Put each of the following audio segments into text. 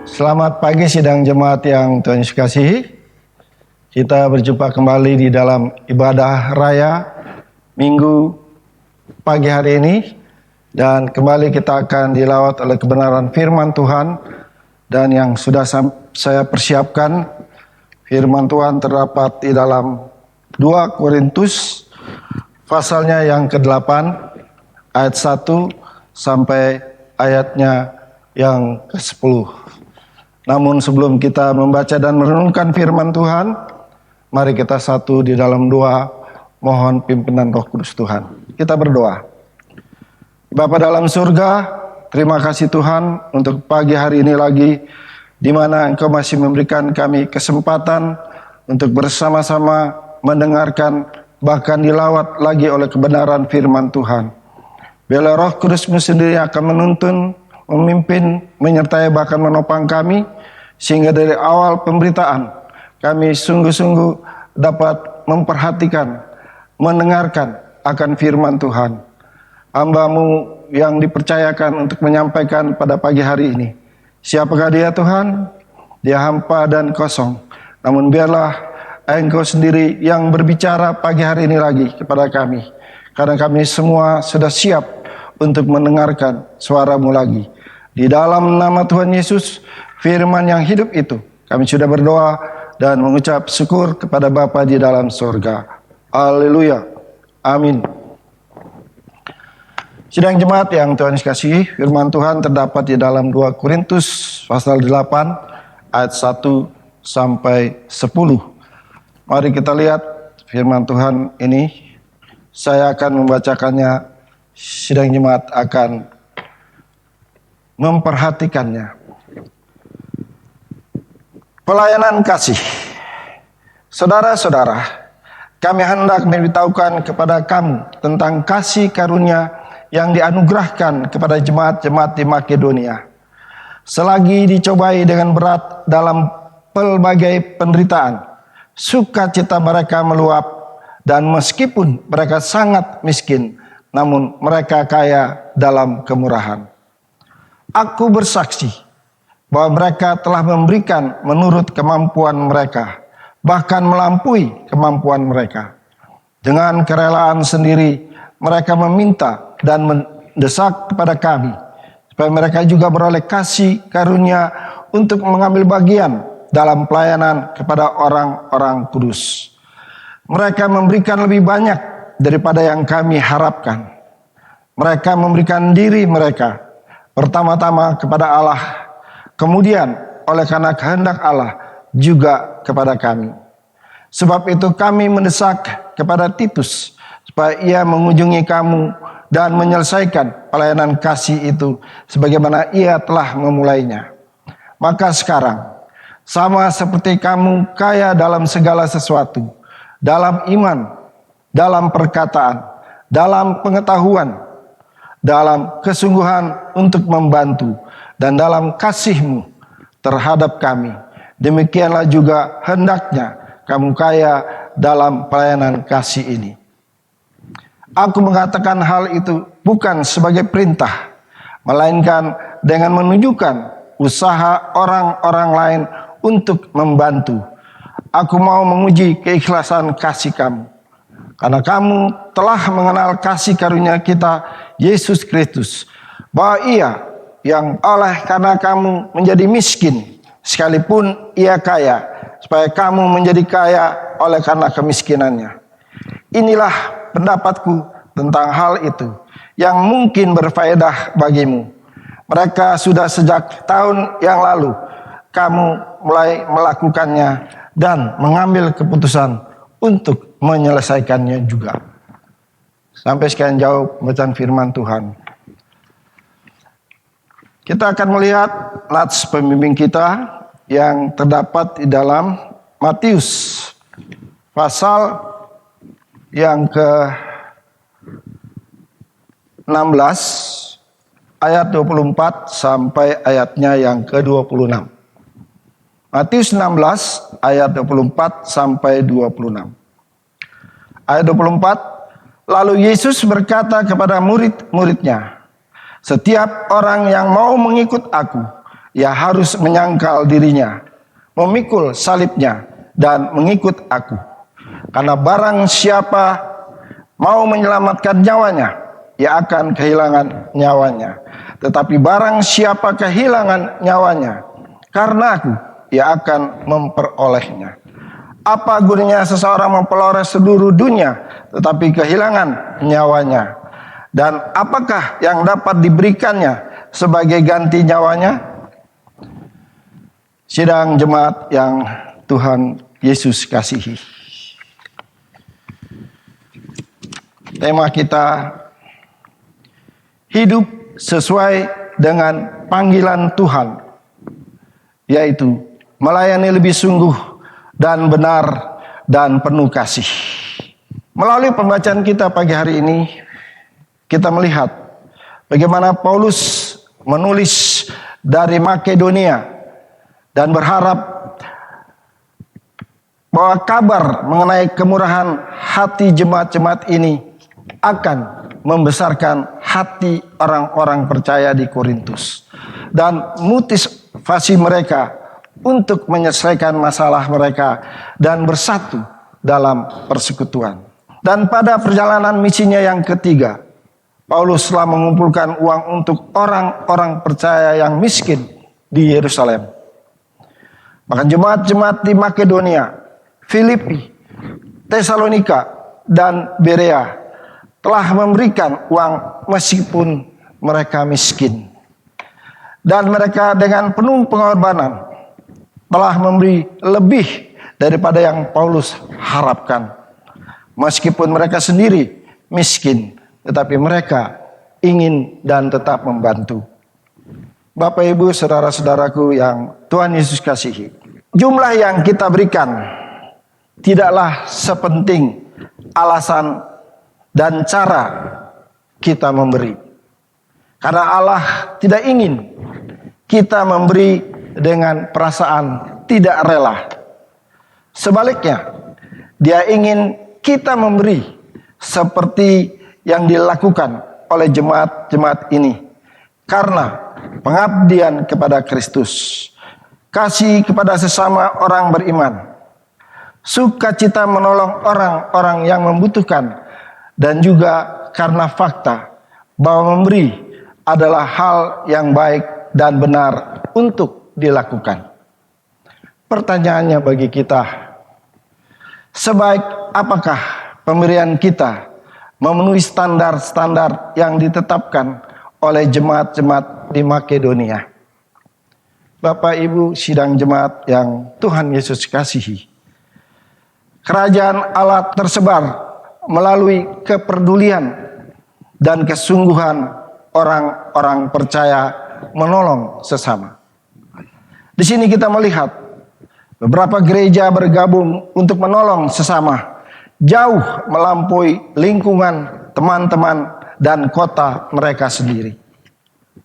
Selamat pagi sidang jemaat yang Tuhan Yesus kasihi. Kita berjumpa kembali di dalam ibadah raya Minggu pagi hari ini. Dan kembali kita akan dilawat oleh kebenaran firman Tuhan. Dan yang sudah saya persiapkan, firman Tuhan terdapat di dalam 2 Korintus pasalnya yang ke-8 ayat 1 sampai ayatnya yang ke-10. Namun sebelum kita membaca dan merenungkan firman Tuhan, mari kita satu di dalam doa mohon pimpinan Roh Kudus Tuhan. Kita berdoa. Bapa dalam surga, terima kasih Tuhan untuk pagi hari ini lagi, di mana Engkau masih memberikan kami kesempatan untuk bersama-sama mendengarkan, bahkan dilawat lagi oleh kebenaran firman Tuhan. Biarlah Roh Kudus-Mu sendiri akan menuntun, memimpin, menyertai, bahkan menopang kami, sehingga dari awal pemberitaan kami sungguh-sungguh dapat memperhatikan, mendengarkan akan firman Tuhan. Hamba-Mu yang dipercayakan untuk menyampaikan pada pagi hari ini. Siapakah dia Tuhan? Dia hampa dan kosong. Namun biarlah Engkau sendiri yang berbicara pagi hari ini lagi kepada kami. Karena kami semua sudah siap untuk mendengarkan suara-Mu lagi. Di dalam nama Tuhan Yesus, firman yang hidup itu, kami sudah berdoa dan mengucap syukur kepada Bapa di dalam surga. Haleluya. Amin. Sidang jemaat yang Tuhan kasihi, firman Tuhan terdapat di dalam 2 Korintus pasal 8 ayat 1 sampai 10. Mari kita lihat firman Tuhan ini. Saya akan membacakannya, sidang jemaat akan memperhatikannya. Pelayanan kasih. Saudara-saudara, kami hendak memberitahukan kepada kamu tentang kasih karunia yang dianugerahkan kepada jemaat-jemaat di Makedonia. Selagi dicobai dengan berat dalam pelbagai penderitaan, sukacita mereka meluap, dan meskipun mereka sangat miskin, namun mereka kaya dalam kemurahan. Aku bersaksi bahwa mereka telah memberikan menurut kemampuan mereka, bahkan melampaui kemampuan mereka. Dengan kerelaan sendiri, mereka meminta dan mendesak kepada kami, supaya mereka juga beroleh kasih karunia untuk mengambil bagian dalam pelayanan kepada orang-orang kudus. Mereka memberikan lebih banyak daripada yang kami harapkan. Mereka memberikan diri mereka pertama-tama kepada Allah, kemudian oleh karena kehendak Allah juga kepada kami. Sebab itu kami mendesak kepada Titus supaya ia mengunjungi kamu dan menyelesaikan pelayanan kasih itu sebagaimana ia telah memulainya. Maka sekarang, sama seperti kamu kaya dalam segala sesuatu, dalam iman, dalam perkataan, dalam pengetahuan, dalam kesungguhan untuk membantu, dan dalam kasih-Mu terhadap kami, demikianlah juga hendaknya kamu kaya dalam pelayanan kasih ini. Aku mengatakan hal itu bukan sebagai perintah, melainkan dengan menunjukkan usaha orang-orang lain untuk membantu. Aku mau menguji keikhlasan kasih kamu, karena kamu telah mengenal kasih karunia kita Yesus Kristus, bahwa Ia yang oleh karena kamu menjadi miskin, sekalipun Ia kaya, supaya kamu menjadi kaya oleh karena kemiskinannya. Inilah pendapatku tentang hal itu yang mungkin berfaedah bagimu. Mereka sudah sejak tahun yang lalu kamu mulai melakukannya dan mengambil keputusan untuk menyelesaikannya juga. Sampai sekian jauh bacaan firman Tuhan. Kita akan melihat nats pembimbing kita yang terdapat di dalam Matius pasal yang ke-16 ayat 24 sampai ayatnya yang ke-26. Matius 16 ayat 24 sampai 26. Ayat 24, lalu Yesus berkata kepada murid-muridnya, setiap orang yang mau mengikut aku, ia harus menyangkal dirinya, memikul salibnya, dan mengikut aku. Karena barang siapa mau menyelamatkan nyawanya, ia akan kehilangan nyawanya. Tetapi barang siapa kehilangan nyawanya karena aku, ia akan memperolehnya. Apa gunanya seseorang memperoleh seluruh dunia tetapi kehilangan nyawanya? Dan apakah yang dapat diberikannya sebagai ganti nyawanya? Sidang jemaat yang Tuhan Yesus kasihi, tema kita hidup sesuai dengan panggilan Tuhan, yaitu melayani lebih sungguh dan benar dan penuh kasih. Melalui pembacaan kita pagi hari ini, kita melihat bagaimana Paulus menulis dari Makedonia dan berharap bahwa kabar mengenai kemurahan hati jemaat-jemaat ini akan membesarkan hati orang-orang percaya di Korintus dan motivasi mereka untuk menyelesaikan masalah mereka dan bersatu dalam persekutuan. Dan pada perjalanan misinya yang ketiga, Paulus telah mengumpulkan uang untuk orang-orang percaya yang miskin di Yerusalem. Bahkan jemaat-jemaat di Makedonia, Filipi, Tesalonika, dan Berea telah memberikan uang meskipun mereka miskin. Dan mereka dengan penuh pengorbanan telah memberi lebih daripada yang Paulus harapkan. Meskipun mereka sendiri miskin, tetapi mereka ingin dan tetap membantu. Bapak, Ibu, saudara-saudaraku yang Tuhan Yesus kasihi, jumlah yang kita berikan tidaklah sepenting alasan dan cara kita memberi. Karena Allah tidak ingin kita memberi dengan perasaan tidak rela. Sebaliknya, Dia ingin kita memberi seperti yang dilakukan oleh jemaat-jemaat ini. Karena pengabdian kepada Kristus, kasih kepada sesama orang beriman, sukacita menolong orang-orang yang membutuhkan, dan juga karena fakta bahwa memberi adalah hal yang baik dan benar untuk dilakukan. Pertanyaannya bagi kita, sebaik apakah pemberian kita memenuhi standar-standar yang ditetapkan oleh jemaat-jemaat di Makedonia? Bapak, Ibu, sidang jemaat yang Tuhan Yesus kasihi, kerajaan Allah tersebar melalui kepedulian dan kesungguhan orang-orang percaya menolong sesama. Di sini kita melihat beberapa gereja bergabung untuk menolong sesama, jauh melampaui lingkungan teman-teman dan kota mereka sendiri.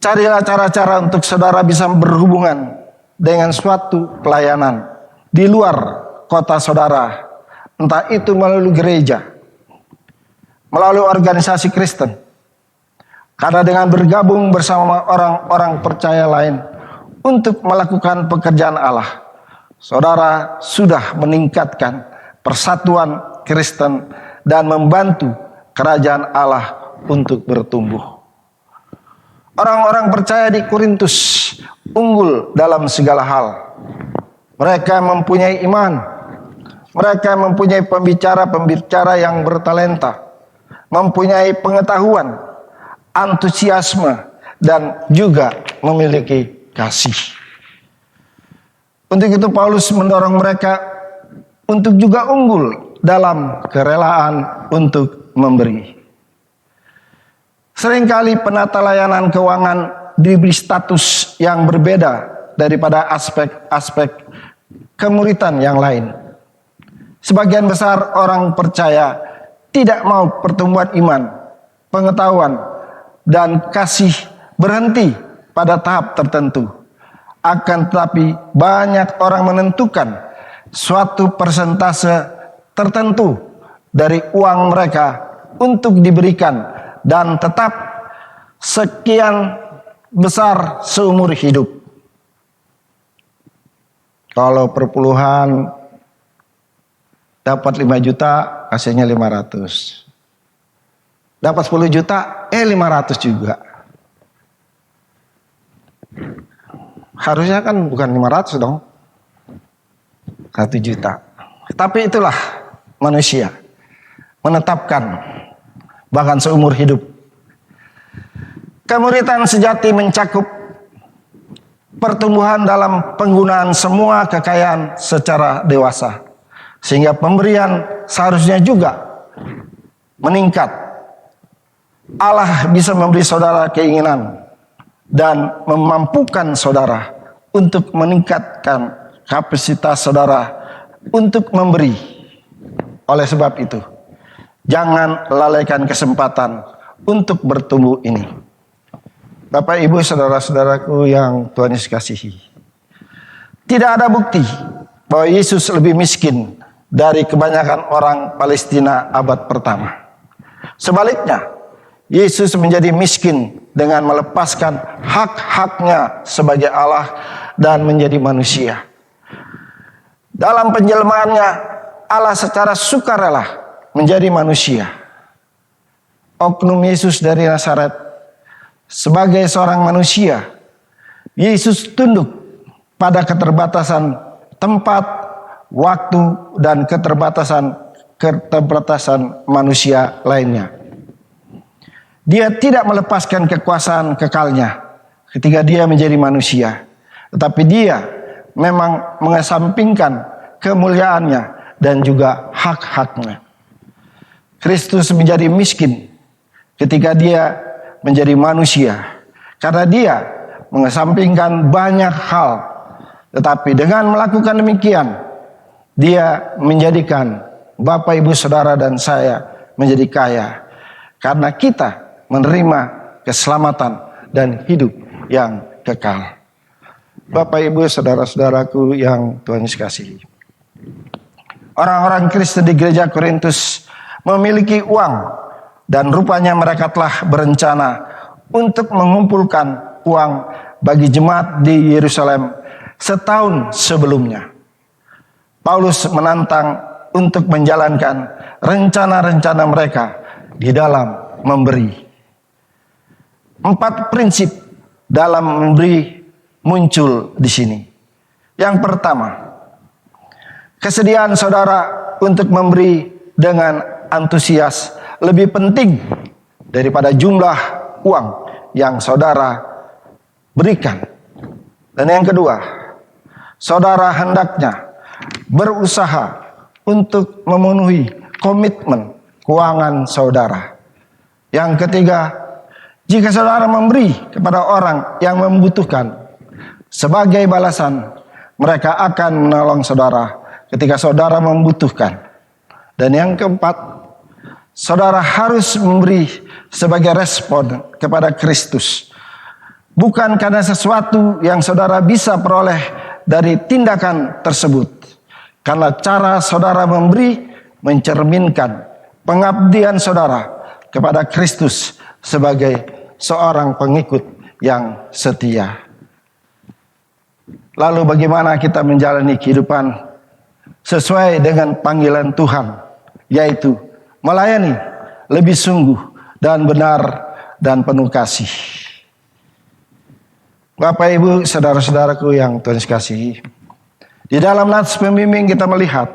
Carilah cara-cara untuk saudara bisa berhubungan dengan suatu pelayanan di luar kota saudara, entah itu melalui gereja, melalui organisasi Kristen. Karena dengan bergabung bersama orang-orang percaya lain untuk melakukan pekerjaan Allah, saudara sudah meningkatkan persatuan Kristen dan membantu kerajaan Allah untuk bertumbuh. Orang-orang percaya di Korintus unggul dalam segala hal. Mereka mempunyai iman, mereka mempunyai pembicara-pembicara yang bertalenta, mempunyai pengetahuan, antusiasme, dan juga memiliki kasih. Untuk itu Paulus mendorong mereka untuk juga unggul dalam kerelaan untuk memberi. Seringkali penata layanan keuangan diberi status yang berbeda daripada aspek-aspek kemuritan yang lain. Sebagian besar orang percaya tidak mau pertumbuhan iman, pengetahuan, dan kasih berhenti pada tahap tertentu. Akan tetapi banyak orang menentukan suatu persentase tertentu dari uang mereka untuk diberikan dan tetap sekian besar seumur hidup. Kalau perpuluhan dapat 5 juta, kasihnya 500. Dapat 10 juta, 500 juga. Harusnya kan bukan 500 dong. 1 juta. Tapi itulah manusia. Menetapkan bahkan seumur hidup. Kemuritan sejati mencakup pertumbuhan dalam penggunaan semua kekayaan secara dewasa. Sehingga pemberian seharusnya juga meningkat. Allah bisa memberi saudara keinginan dan memampukan saudara untuk meningkatkan kapasitas saudara untuk memberi. Oleh sebab itu, jangan lalaikan kesempatan untuk bertumbuh ini. Bapak, Ibu, saudara-saudaraku yang Tuhan Yesus kasihi. Tidak ada bukti bahwa Yesus lebih miskin dari kebanyakan orang Palestina abad pertama. Sebaliknya, Yesus menjadi miskin dengan melepaskan hak-haknya sebagai Allah dan menjadi manusia. Dalam penjelmaannya, Allah secara sukarela menjadi manusia. Oknum Yesus dari Nazaret sebagai seorang manusia, Yesus tunduk pada keterbatasan tempat, waktu, dan keterbatasan manusia lainnya. Dia tidak melepaskan kekuasaan kekalnya ketika dia menjadi manusia. Tetapi dia memang mengesampingkan kemuliaannya dan juga hak-haknya. Kristus menjadi miskin ketika dia menjadi manusia. Karena dia mengesampingkan banyak hal. Tetapi dengan melakukan demikian, dia menjadikan Bapak, Ibu, Saudara, dan saya menjadi kaya. Karena kita menerima keselamatan dan hidup yang kekal. Bapak, Ibu, saudara-saudaraku yang Tuhan Yesus kasihi. Orang-orang Kristen di gereja Korintus memiliki uang dan rupanya mereka telah berencana untuk mengumpulkan uang bagi jemaat di Yerusalem setahun sebelumnya. Paulus menantang untuk menjalankan rencana-rencana mereka di dalam memberi. 4 prinsip dalam memberi muncul di sini. Yang pertama, kesediaan saudara untuk memberi dengan antusias lebih penting daripada jumlah uang yang saudara berikan. Dan yang kedua, saudara hendaknya berusaha untuk memenuhi komitmen keuangan saudara. Yang ketiga, jika saudara memberi kepada orang yang membutuhkan, sebagai balasan mereka akan menolong saudara ketika saudara membutuhkan. Dan yang keempat, saudara harus memberi sebagai respon kepada Kristus. Bukan karena sesuatu yang saudara bisa peroleh dari tindakan tersebut. Karena cara saudara memberi mencerminkan pengabdian saudara kepada Kristus sebagai seorang pengikut yang setia. Lalu bagaimana kita menjalani kehidupan sesuai dengan panggilan Tuhan, yaitu melayani lebih sungguh dan benar dan penuh kasih. Bapak, Ibu, saudara-saudaraku yang Tuhan kasihi, di dalam nats pembimbing kita melihat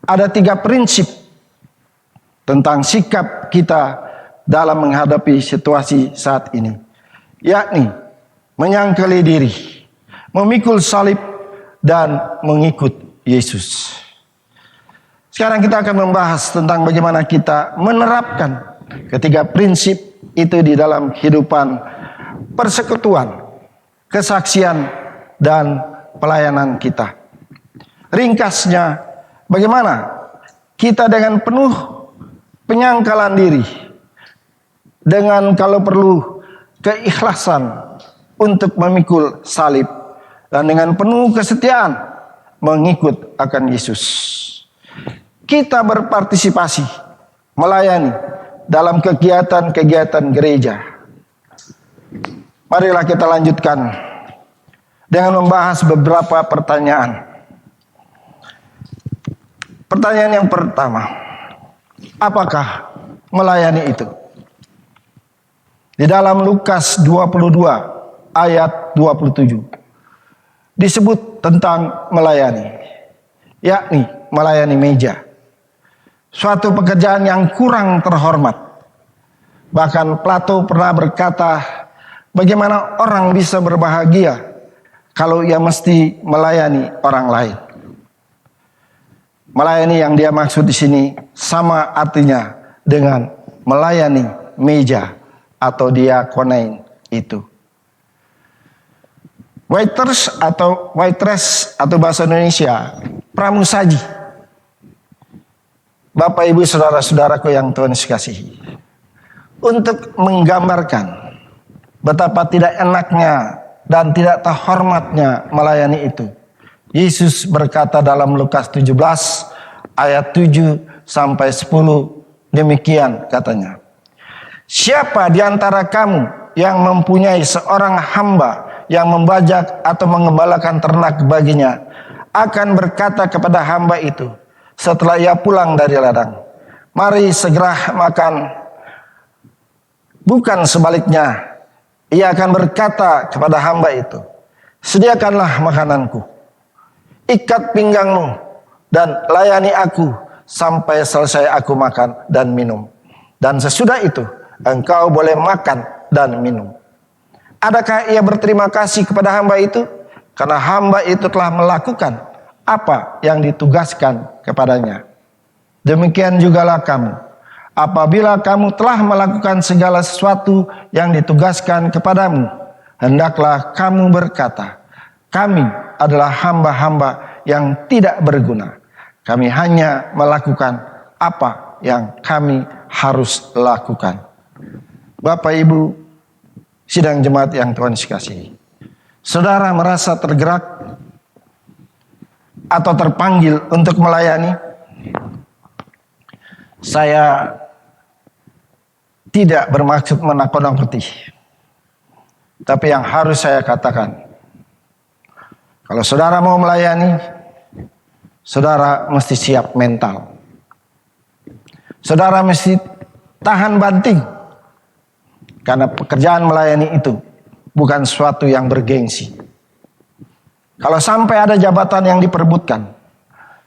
ada 3 prinsip tentang sikap kita dalam menghadapi situasi saat ini, yakni menyangkali diri, memikul salib, dan mengikut Yesus. Sekarang kita akan membahas tentang bagaimana kita menerapkan ketiga prinsip itu di dalam kehidupan persekutuan, kesaksian, dan pelayanan kita. Ringkasnya, bagaimana kita dengan penuh penyangkalan diri, dengan kalau perlu keikhlasan untuk memikul salib, dan dengan penuh kesetiaan mengikut akan Yesus. Kita berpartisipasi, melayani dalam kegiatan-kegiatan gereja. Marilah kita lanjutkan dengan membahas beberapa pertanyaan. Pertanyaan yang pertama, apakah melayani itu? Di dalam Lukas 22 ayat 27 disebut tentang melayani, yakni melayani meja. Suatu pekerjaan yang kurang terhormat. Bahkan Plato pernah berkata, bagaimana orang bisa berbahagia kalau ia mesti melayani orang lain. Melayani yang dia maksud di sini sama artinya dengan melayani meja atau diakonein itu. Waiters atau waitress atau bahasa Indonesia, pramusaji. Bapak Ibu saudara-saudaraku yang Tuhan kasihi. Untuk menggambarkan betapa tidak enaknya dan tidak terhormatnya melayani itu, Yesus berkata dalam Lukas 17 ayat 7 sampai 10 demikian katanya. Siapa di antara kamu yang mempunyai seorang hamba yang membajak atau mengembalakan ternak baginya akan berkata kepada hamba itu setelah ia pulang dari ladang, mari segera makan. Bukan sebaliknya, ia akan berkata kepada hamba itu, sediakanlah makananku, ikat pinggangmu, dan layani aku sampai selesai aku makan dan minum. Dan sesudah itu, engkau boleh makan dan minum. Adakah ia berterima kasih kepada hamba itu? Karena hamba itu telah melakukan apa yang ditugaskan kepadanya. Demikian jugalah kamu. Apabila kamu telah melakukan segala sesuatu yang ditugaskan kepadamu, hendaklah kamu berkata, kami adalah hamba-hamba yang tidak berguna. Kami hanya melakukan apa yang kami harus lakukan. Bapak Ibu sidang jemaat yang Tuhan kasihi, saudara merasa tergerak atau terpanggil untuk melayani? Saya tidak bermaksud menakut-nakuti, tapi yang harus saya katakan, kalau saudara mau melayani, saudara mesti siap mental. Saudara mesti tahan banting, karena pekerjaan melayani itu bukan sesuatu yang bergengsi. Kalau sampai ada jabatan yang diperebutkan,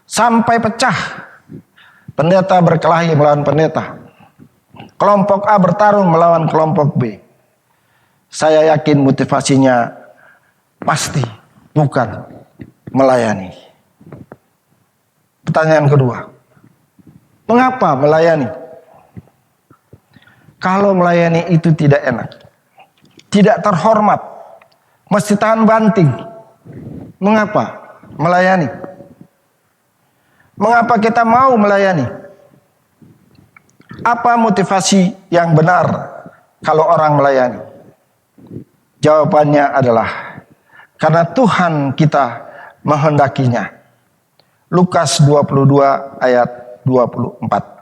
sampai pecah, pendeta berkelahi melawan pendeta, kelompok A bertarung melawan kelompok B, saya yakin motivasinya pasti bukan melayani. Pertanyaan kedua, mengapa melayani? Kalau melayani itu tidak enak, tidak terhormat, mesti tahan banting, mengapa melayani? Mengapa kita mau melayani? Apa motivasi yang benar kalau orang melayani? Jawabannya adalah karena Tuhan kita menghendakinya. Lukas 22 ayat 24.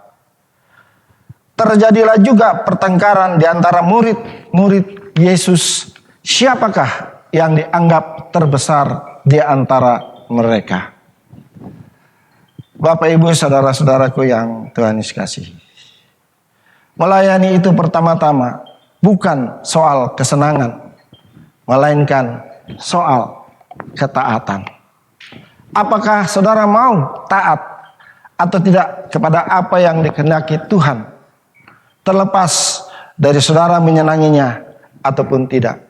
Terjadilah juga pertengkaran di antara murid-murid Yesus. Siapakah yang dianggap terbesar di antara mereka? Bapak Ibu saudara-saudaraku yang Tuhan kasihi, melayani itu pertama-tama bukan soal kesenangan, melainkan soal ketaatan. Apakah saudara mau taat atau tidak kepada apa yang dikehendaki Tuhan, terlepas dari saudara menyenanginya ataupun tidak?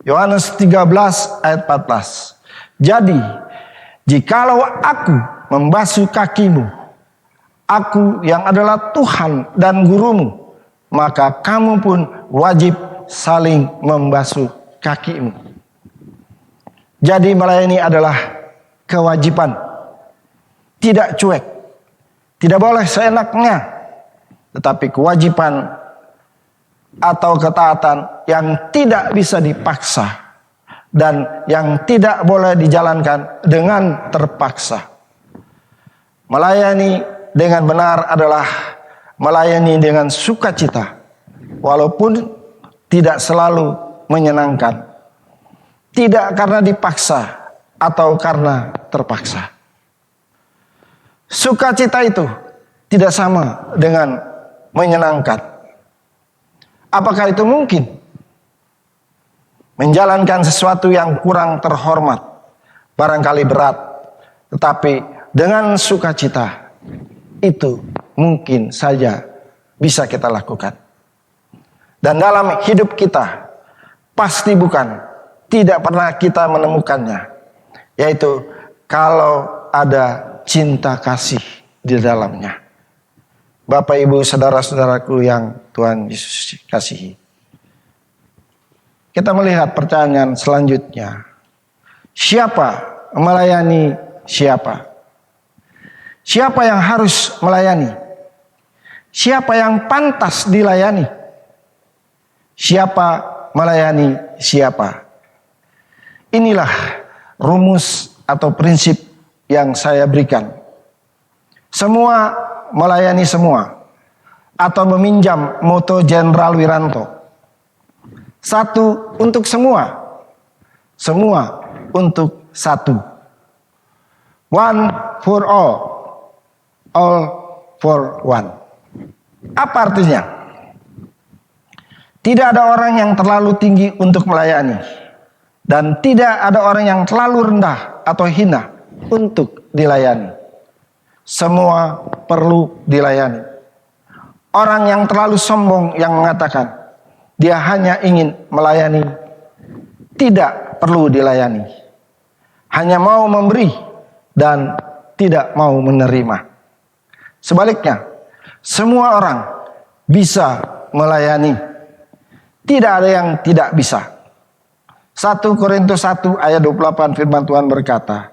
Yohanes 13 ayat 14. Jadi, jikalau aku membasuh kakimu, aku yang adalah Tuhan dan gurumu, maka kamu pun wajib saling membasuh kakimu. Jadi melayani adalah kewajiban, tidak cuek, tidak boleh seenaknya, tetapi kewajiban atau ketaatan yang tidak bisa dipaksa dan yang tidak boleh dijalankan dengan terpaksa. Melayani dengan benar adalah melayani dengan sukacita, walaupun tidak selalu menyenangkan. tidak karena dipaksa atau karena terpaksa. Sukacita itu tidak sama dengan menyenangkan. Apakah itu mungkin? Menjalankan sesuatu yang kurang terhormat barangkali berat, tetapi dengan sukacita itu mungkin saja bisa kita lakukan. Dan dalam hidup kita pasti bukan, tidak pernah kita menemukannya, yaitu kalau ada cinta kasih di dalamnya. Bapak, Ibu, saudara-saudaraku yang Tuhan Yesus kasihi, kita melihat pertanyaan selanjutnya. Siapa melayani siapa? Siapa yang harus melayani? Siapa yang pantas dilayani? Siapa melayani siapa? Inilah rumus atau prinsip yang saya berikan. Semua melayani semua, atau meminjam moto Jenderal Wiranto. Satu untuk semua, semua untuk satu. One for all for one. Apa artinya? Tidak ada orang yang terlalu tinggi untuk melayani, dan tidak ada orang yang terlalu rendah atau hina untuk dilayani. Semua perlu dilayani. Orang yang terlalu sombong yang mengatakan dia hanya ingin melayani, tidak perlu dilayani. Hanya mau memberi dan tidak mau menerima. Sebaliknya, semua orang bisa melayani. Tidak ada yang tidak bisa. 1 Korintus 1 ayat 28 firman Tuhan berkata,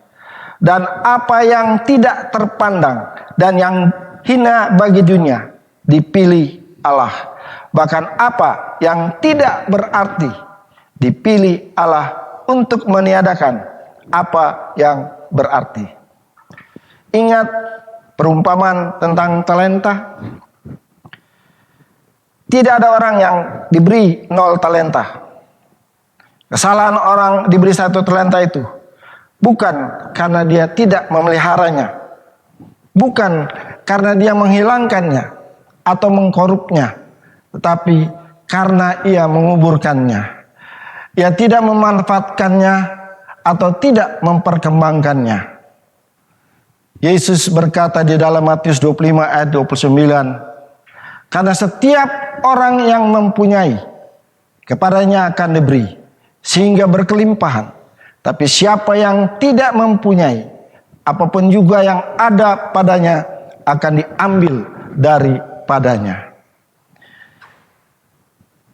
dan apa yang tidak terpandang dan yang hina bagi dunia dipilih Allah. Bahkan apa yang tidak berarti dipilih Allah untuk meniadakan apa yang berarti. Ingat perumpamaan tentang talenta. Tidak ada orang yang diberi 0 talenta. Kesalahan orang diberi 1 talenta itu bukan karena dia tidak memeliharanya, bukan karena dia menghilangkannya atau mengkorupnya, tetapi karena ia menguburkannya. Ia tidak memanfaatkannya atau tidak memperkembangkannya. Yesus berkata di dalam Matius 25 ayat 29, karena setiap orang yang mempunyai, kepadanya akan diberi, sehingga berkelimpahan. Tapi siapa yang tidak mempunyai, apapun juga yang ada padanya akan diambil daripadanya.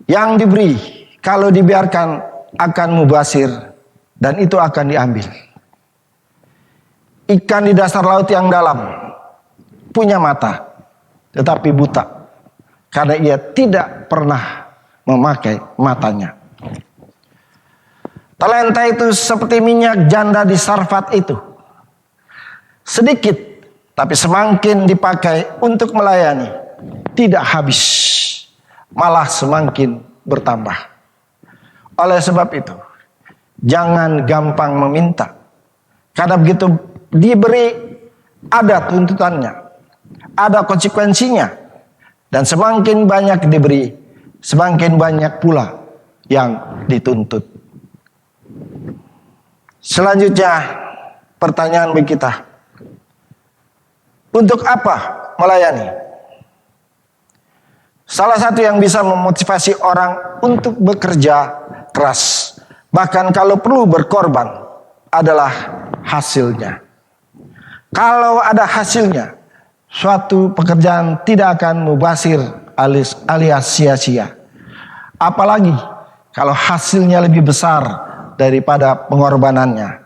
Yang diberi, kalau dibiarkan akan mubazir, dan itu akan diambil. Ikan di dasar laut yang dalam punya mata, tetapi buta, karena ia tidak pernah memakai matanya. Talenta itu seperti minyak janda di Sarfat itu. Sedikit, tapi semakin dipakai untuk melayani, tidak habis, malah semakin bertambah. Oleh sebab itu, jangan gampang meminta. Karena begitu diberi, ada tuntutannya, ada konsekuensinya. Dan semakin banyak diberi, semakin banyak pula yang dituntut. Selanjutnya, pertanyaan bagi kita. Untuk apa melayani? Salah satu yang bisa memotivasi orang untuk bekerja keras, bahkan kalau perlu berkorban, adalah hasilnya. Kalau ada hasilnya, suatu pekerjaan tidak akan mubazir alias sia-sia. Apalagi kalau hasilnya lebih besar daripada pengorbanannya.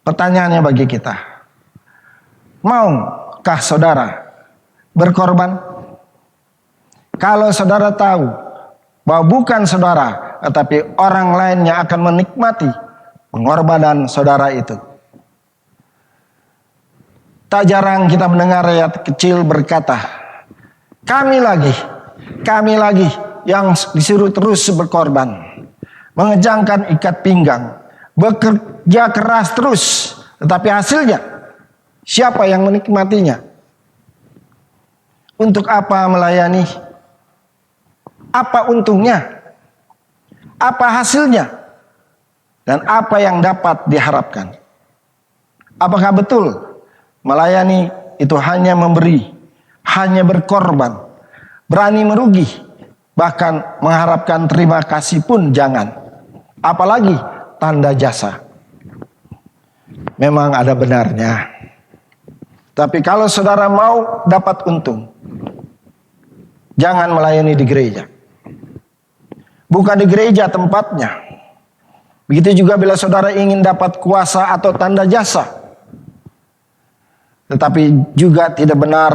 Pertanyaannya bagi kita, maukah saudara berkorban? Kalau saudara tahu bahwa bukan saudara, tetapi orang lain yang akan menikmati pengorbanan saudara itu. Tak jarang kita mendengar rakyat kecil berkata, kami lagi yang disuruh terus berkorban. mengejangkan ikat pinggang, bekerja keras terus, tetapi hasilnya siapa yang menikmatinya? Untuk apa melayani? Apa untungnya? Apa hasilnya? Dan apa yang dapat diharapkan? Apakah betul melayani itu hanya memberi, hanya berkorban, berani merugi, bahkan mengharapkan terima kasih pun jangan, apalagi tanda jasa? Memang ada benarnya. Tapi kalau saudara mau dapat untung, jangan melayani di gereja. Bukan di gereja tempatnya. Begitu juga bila saudara ingin dapat kuasa atau tanda jasa. Tetapi juga tidak benar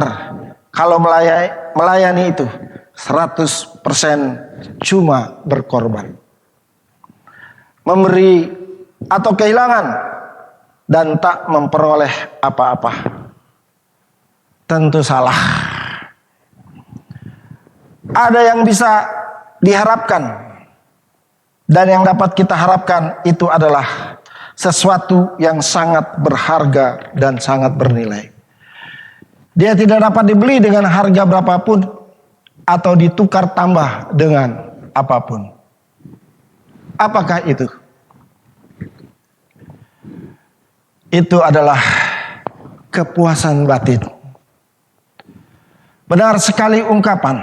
kalau melayani itu 100% cuma berkorban. Memberi atau kehilangan dan tak memperoleh apa-apa. Tentu salah. Ada yang bisa diharapkan, dan yang dapat kita harapkan itu adalah sesuatu yang sangat berharga dan sangat bernilai. Dia tidak dapat dibeli dengan harga berapapun atau ditukar tambah dengan apapun. Apakah itu? Itu adalah kepuasan batin. Benar sekali ungkapan,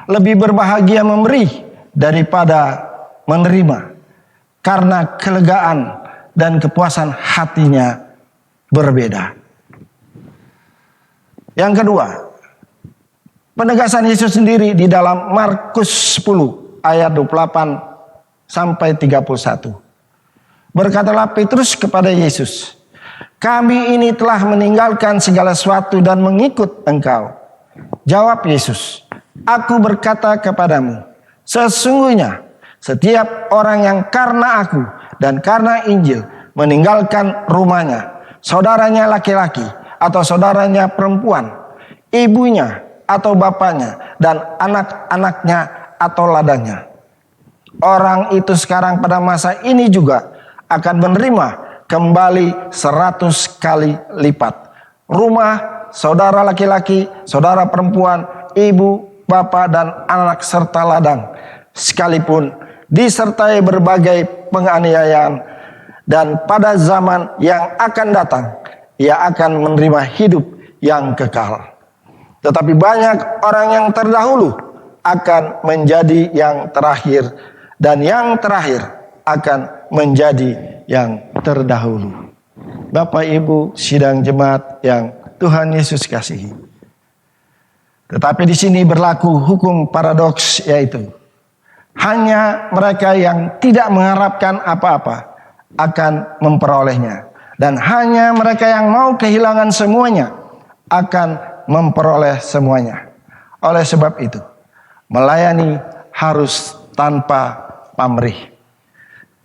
lebih berbahagia memberi daripada menerima, karena kelegaan dan kepuasan hatinya berbeda. Yang kedua, penegasan Yesus sendiri di dalam Markus 10 ayat 28 sampai 31. Berkatalah Petrus kepada Yesus, "Kami ini telah meninggalkan segala sesuatu dan mengikut Engkau." Jawab Yesus, "Aku berkata kepadamu, sesungguhnya setiap orang yang karena aku dan karena Injil meninggalkan rumahnya, saudaranya laki-laki atau saudaranya perempuan, ibunya atau bapaknya, dan anak-anaknya atau ladangnya, orang itu sekarang pada masa ini juga akan menerima kembali 100 kali lipat. Rumah, saudara laki-laki, saudara perempuan, ibu, bapak, dan anak serta ladang, sekalipun disertai berbagai penganiayaan, dan pada zaman yang akan datang ia akan menerima hidup yang kekal. Tetapi banyak orang yang terdahulu akan menjadi yang terakhir, dan yang terakhir akan menjadi yang terdahulu." Bapak Ibu sidang jemaat yang Tuhan Yesus kasihi. Tetapi di sini berlaku hukum paradoks, yaitu hanya mereka yang tidak mengharapkan apa-apa akan memperolehnya, dan hanya mereka yang mau kehilangan semuanya akan memperoleh semuanya. Oleh sebab itu, melayani harus tanpa pamrih.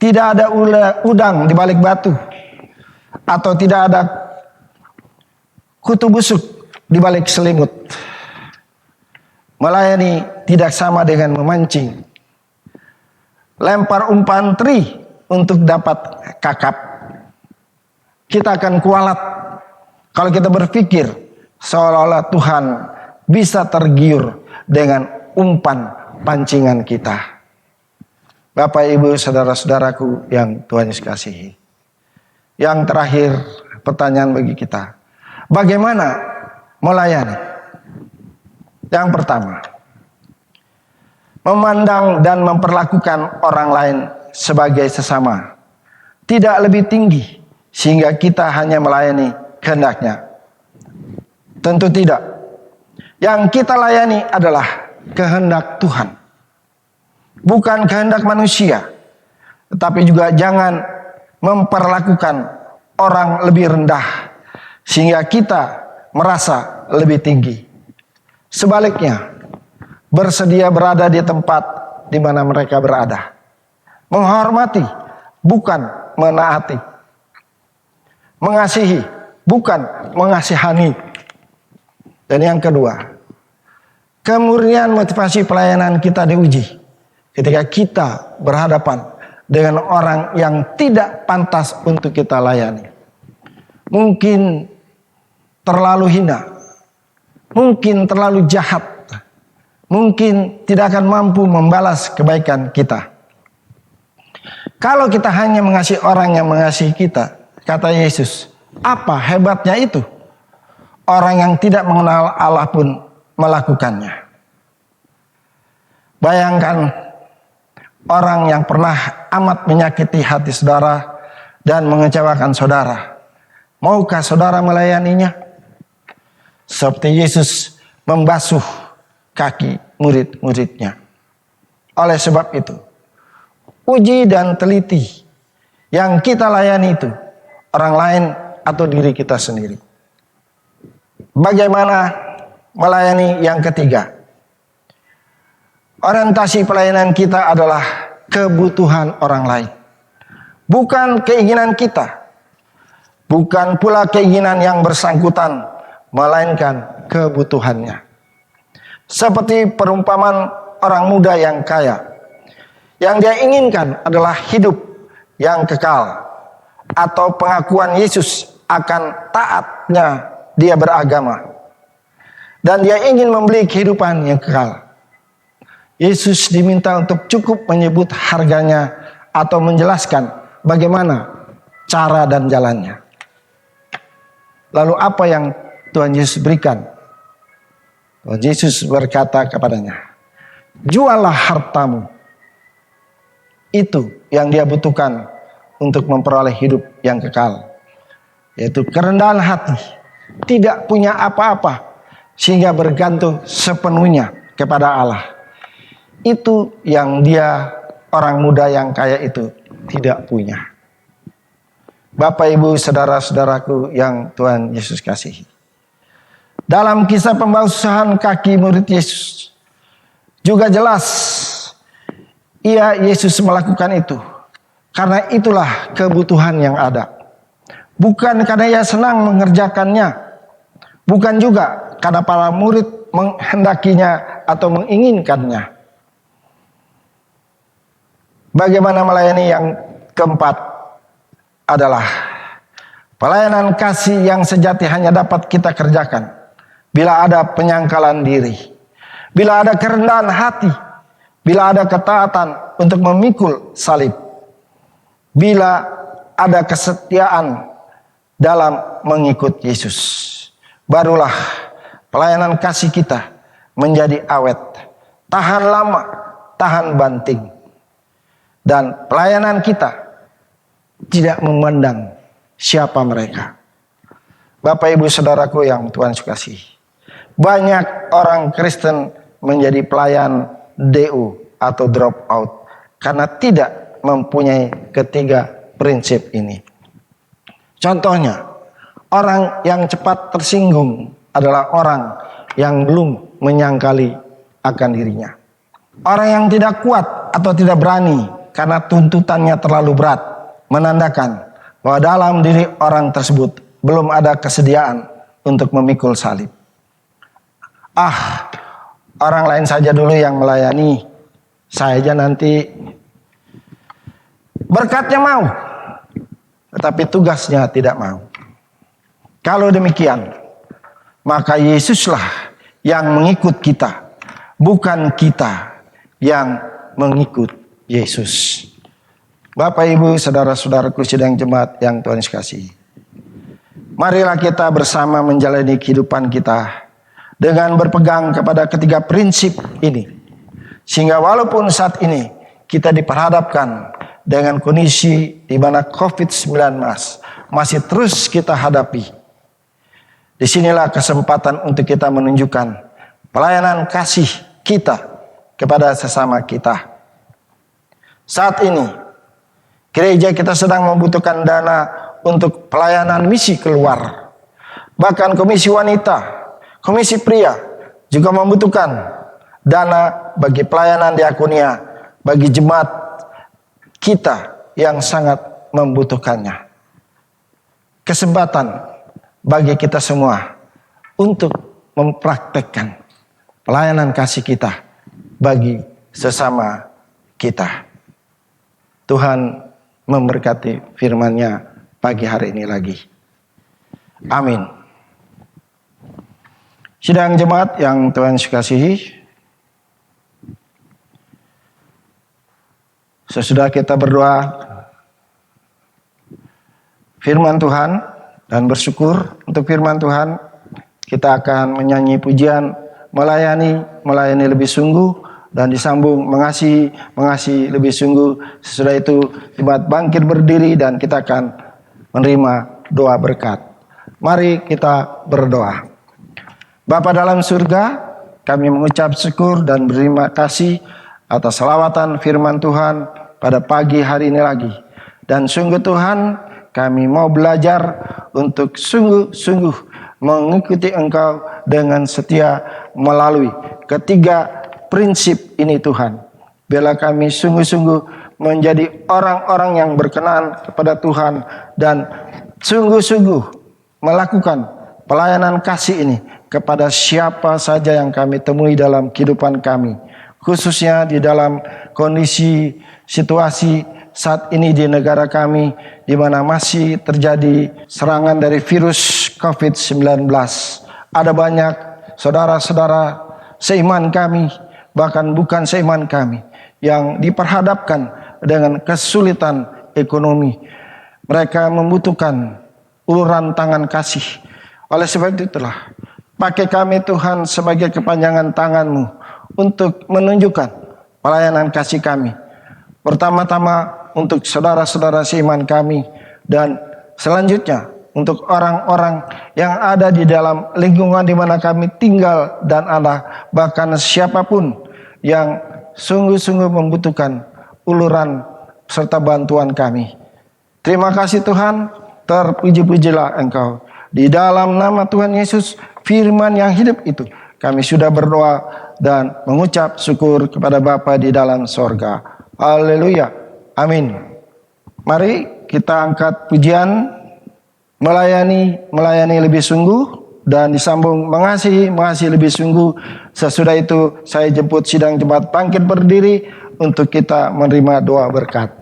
Tidak ada udang di balik batu, atau tidak ada kutu busuk di balik selimut. Melayani tidak sama dengan memancing, lempar umpan teri untuk dapat kakap. Kita akan kualat kalau kita berpikir seolah-olah Tuhan bisa tergiur dengan umpan pancingan kita. Bapak, Ibu, saudara-saudaraku yang Tuhan Yesus kasihi. Yang terakhir, pertanyaan bagi kita, bagaimana melayani? Yang pertama, memandang dan memperlakukan orang lain sebagai sesama, tidak lebih tinggi sehingga kita hanya melayani kehendaknya. Tentu tidak. Yang kita layani adalah kehendak Tuhan, bukan kehendak manusia. Tetapi juga jangan memperlakukan orang lebih rendah sehingga kita merasa lebih tinggi. Sebaliknya, bersedia berada di tempat di mana mereka berada. Menghormati, bukan menaati. Mengasihi, bukan mengasihani. Dan yang kedua, kemurnian motivasi pelayanan kita diuji ketika kita berhadapan dengan orang yang tidak pantas untuk kita layani. Mungkin terlalu hina, mungkin terlalu jahat, mungkin tidak akan mampu membalas kebaikan kita. Kalau kita hanya mengasihi orang yang mengasihi kita, kata Yesus, apa hebatnya itu? Orang yang tidak mengenal Allah pun melakukannya. Bayangkan orang yang pernah amat menyakiti hati saudara dan mengecewakan saudara. Maukah saudara melayaninya? Seperti Yesus membasuh kaki murid-muridnya. Oleh sebab itu, uji dan teliti yang kita layani itu orang lain atau diri kita sendiri. Bagaimana melayani yang ketiga? Orientasi pelayanan kita adalah kebutuhan orang lain. Bukan keinginan kita. Bukan pula keinginan yang bersangkutan, melainkan kebutuhannya. Seperti perumpamaan orang muda yang kaya. Yang dia inginkan adalah hidup yang kekal. Atau pengakuan Yesus akan taatnya dia beragama. Dan dia ingin membeli kehidupan yang kekal. Yesus diminta untuk cukup menyebut harganya atau menjelaskan bagaimana cara dan jalannya. Lalu apa yang Tuhan Yesus berikan? Tuhan Yesus berkata kepadanya, jualah hartamu. Itu yang dia butuhkan untuk memperoleh hidup yang kekal. Yaitu kerendahan hati. Tidak punya apa-apa. Sehingga bergantung sepenuhnya kepada Allah. Itu yang dia, orang muda yang kaya itu, tidak punya. Bapak, Ibu, saudara-saudaraku yang Tuhan Yesus kasihi. Dalam kisah pembasahan kaki murid Yesus, juga jelas Yesus melakukan itu. Karena itulah kebutuhan yang ada. Bukan karena ia senang mengerjakannya. Bukan juga karena para murid menghendakinya atau menginginkannya. Bagaimana melayani yang keempat adalah pelayanan kasih yang sejati hanya dapat kita kerjakan bila ada penyangkalan diri, bila ada kerendahan hati, bila ada ketaatan untuk memikul salib, bila ada kesetiaan dalam mengikut Yesus. Barulah pelayanan kasih kita menjadi awet, tahan lama, tahan banting. Dan pelayanan kita tidak memandang siapa mereka. Bapak, Ibu, saudaraku yang Tuhan kasihi. Banyak orang Kristen menjadi pelayan DO atau drop out karena tidak mempunyai ketiga prinsip ini. Contohnya, orang yang cepat tersinggung adalah orang yang belum menyangkali akan dirinya. Orang yang tidak kuat atau tidak berani karena tuntutannya terlalu berat, menandakan bahwa dalam diri orang tersebut belum ada kesediaan untuk memikul salib. Orang lain saja dulu yang melayani, saya aja nanti. Berkatnya mau, tetapi tugasnya tidak mau. Kalau demikian, maka Yesuslah yang mengikut kita, bukan kita yang mengikut Yesus. Bapak, Ibu, saudara-saudaraku sidang jemaat yang Tuhan kasihi. Marilah kita bersama menjalani kehidupan kita dengan berpegang kepada ketiga prinsip ini. Sehingga walaupun saat ini kita diperhadapkan dengan kondisi di mana COVID-19 masih terus kita hadapi. Disinilah kesempatan untuk kita menunjukkan pelayanan kasih kita kepada sesama kita. Saat ini, gereja kita sedang membutuhkan dana untuk pelayanan misi keluar. Bahkan komisi wanita, komisi pria juga membutuhkan dana bagi pelayanan diakonia, bagi jemaat kita yang sangat membutuhkannya. Kesempatan bagi kita semua untuk mempraktekkan pelayanan kasih kita bagi sesama kita. Tuhan memberkati firman-Nya pagi hari ini lagi. Amin. Sidang jemaat yang Tuhan kasihi, sesudah kita berdoa firman Tuhan dan bersyukur untuk firman Tuhan, kita akan menyanyi pujian melayani lebih sungguh, dan disambung mengasihi lebih sungguh. Sesudah itu jemaat bangkit berdiri dan kita akan menerima doa berkat. Mari kita berdoa. Bapa dalam surga, kami mengucap syukur dan berterima kasih atas selawatan firman Tuhan pada pagi hari ini lagi. Dan sungguh Tuhan, kami mau belajar untuk sungguh-sungguh mengikuti Engkau dengan setia melalui ketiga prinsip ini Tuhan. Biarlah kami sungguh-sungguh menjadi orang-orang yang berkenan kepada Tuhan dan sungguh-sungguh melakukan pelayanan kasih ini kepada siapa saja yang kami temui dalam kehidupan kami. Khususnya di dalam kondisi situasi saat ini di negara kami, di mana masih terjadi serangan dari virus COVID-19. Ada banyak saudara-saudara seiman kami, bahkan bukan seiman kami, yang diperhadapkan dengan kesulitan ekonomi. Mereka membutuhkan uluran tangan kasih. Oleh sebab itulah, pakai kami Tuhan sebagai kepanjangan tangan-Mu untuk menunjukkan pelayanan kasih kami. Pertama-tama untuk saudara-saudara seiman kami, dan selanjutnya untuk orang-orang yang ada di dalam lingkungan di mana kami tinggal dan ada, bahkan siapapun yang sungguh-sungguh membutuhkan uluran serta bantuan kami. Terima kasih Tuhan, terpuji-pujilah Engkau. Di dalam nama Tuhan Yesus, firman yang hidup itu, kami sudah berdoa dan mengucap syukur kepada Bapa di dalam sorga. Haleluya. Amin. Mari kita angkat pujian melayani lebih sungguh, dan disambung mengasihi lebih sungguh. Sesudah itu saya jemput sidang jemaat bangkit berdiri untuk kita menerima doa berkat.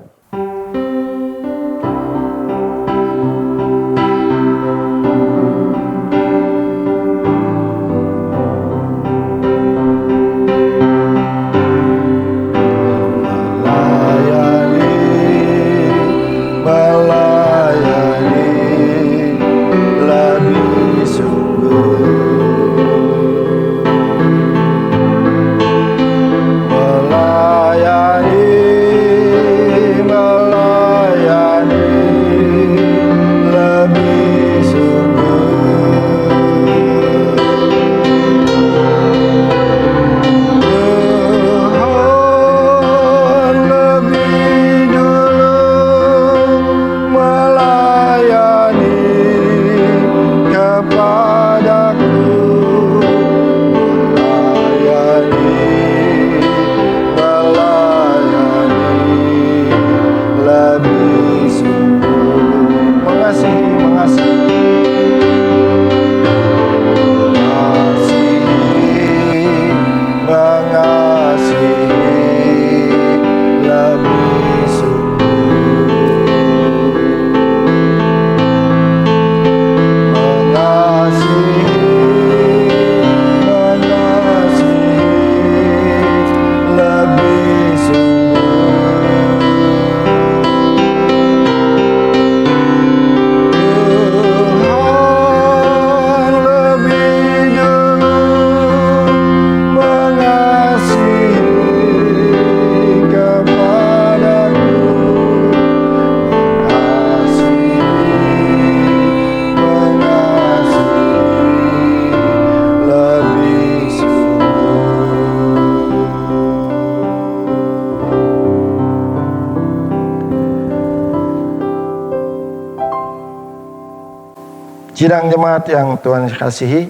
Sidang jemaat yang Tuhan kasihi,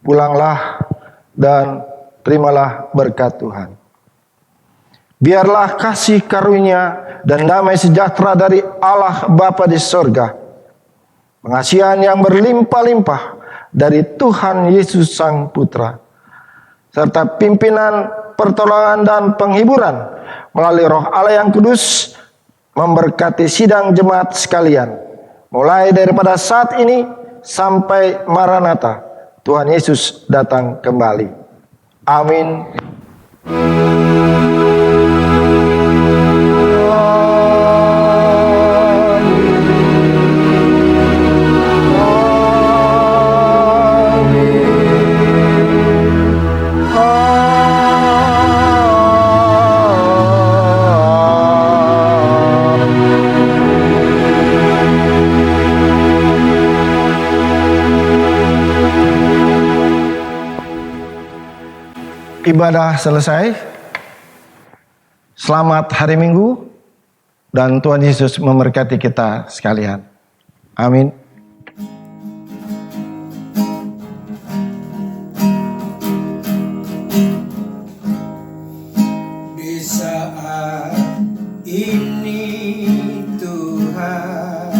pulanglah dan terimalah berkat Tuhan. Biarlah kasih karunia dan damai sejahtera dari Allah Bapa di sorga, pengasihan yang berlimpah-limpah dari Tuhan Yesus Sang Putra, serta pimpinan, pertolongan dan penghiburan melalui Roh Allah yang kudus memberkati sidang jemaat sekalian, mulai daripada saat ini sampai Maranatha, Tuhan Yesus datang kembali. Amin. Ibadah selesai. Selamat hari Minggu dan Tuhan Yesus memberkati kita sekalian. Amin. Di saat ini Tuhan,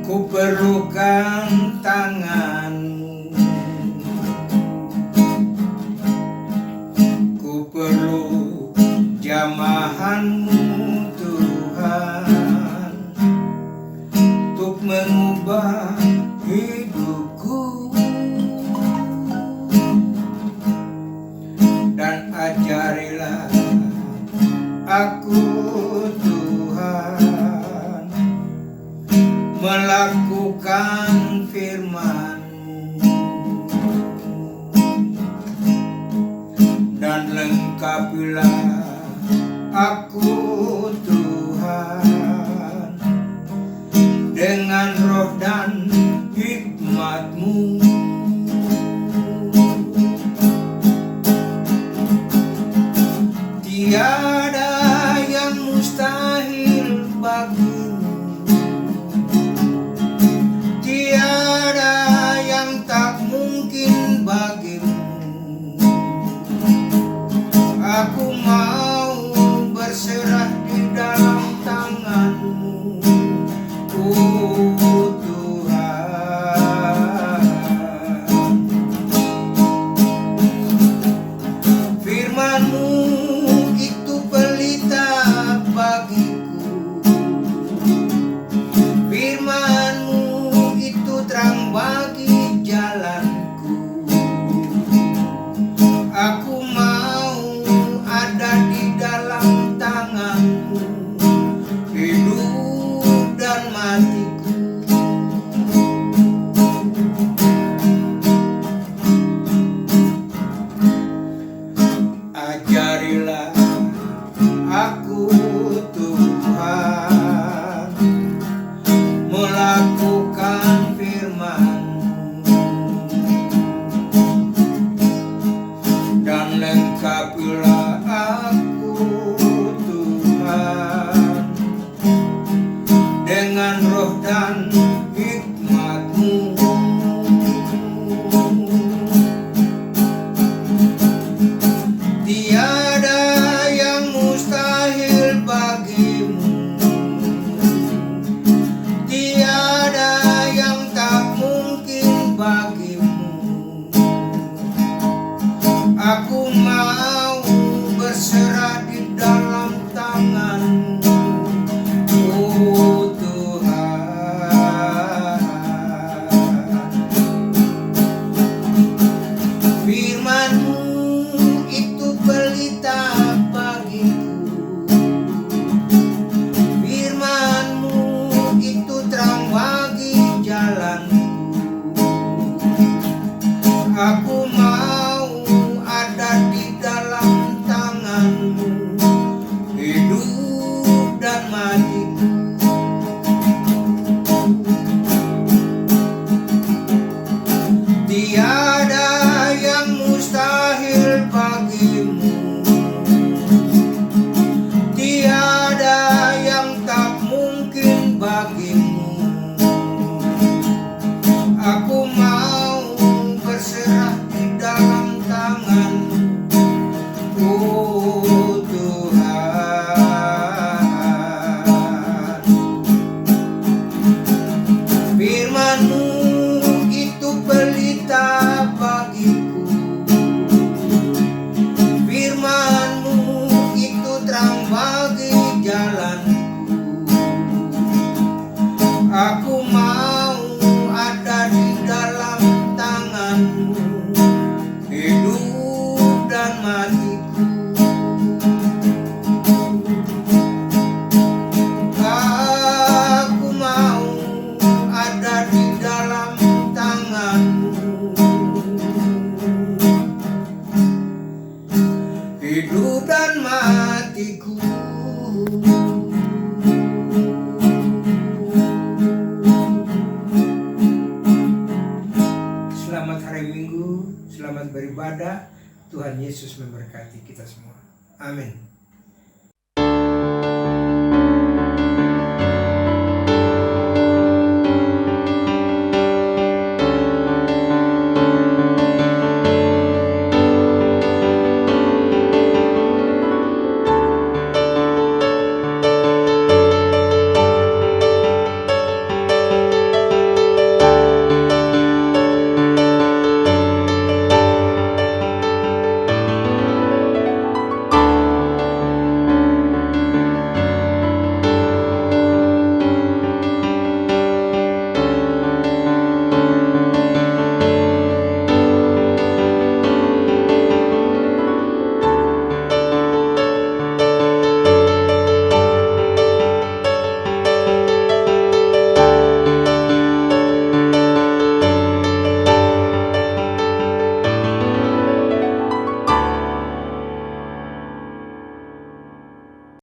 ku perlukan tangan-Mu. Perlu jamahan-Mu Tuhan, untuk mengubah hidupku, dan ajarilah aku Tuhan, melakukan firman-Mu, dan lengkapilah aku Tuhan dengan roh dan hikmat-Mu. Tiada yang mustahil bagi-Mu, tiada yang tak mungkin bagi-Mu. Aku mau berserah di dalam tangan-Mu, oh Tuhan. Firman-Mu itu pelita bagiku, firman-Mu itu terang bagi jalanku. Aku ada di dalam tangan-Mu, hidup dan matiku. Ajarilah aku Tuhan, melakukan firman-Mu, dan lengkapilah aku Tuhan dengan roh dan hikmat-Mu. Tiada yang mustahil bagi-Mu, tiada yang tak mungkin bagi-Mu. Aku mau berserah di dalam tangan-Mu, oh Tuhan. Firman-Mu itu pelita bagiku, firman-Mu itu terang bagi jalanku. Aku mau ada di dalam tangan-Mu, hidup dan matiku. Tiada yang mustahil bagi-Mu, tiada yang tak mungkin bagi-Mu. Aku mau berserah di dalam tangan-Mu, oh Tuhan. Firman-Mu itu pelita bagiku, firman-Mu itu terang bagi Aku mau ada di dalam tanganmu, hidup dan matiku. Aku mau ada di dalam tanganmu, hidup dan matiku. Selamat hari Minggu, selamat beribadah. Tuhan Yesus memberkati kita semua. Amin.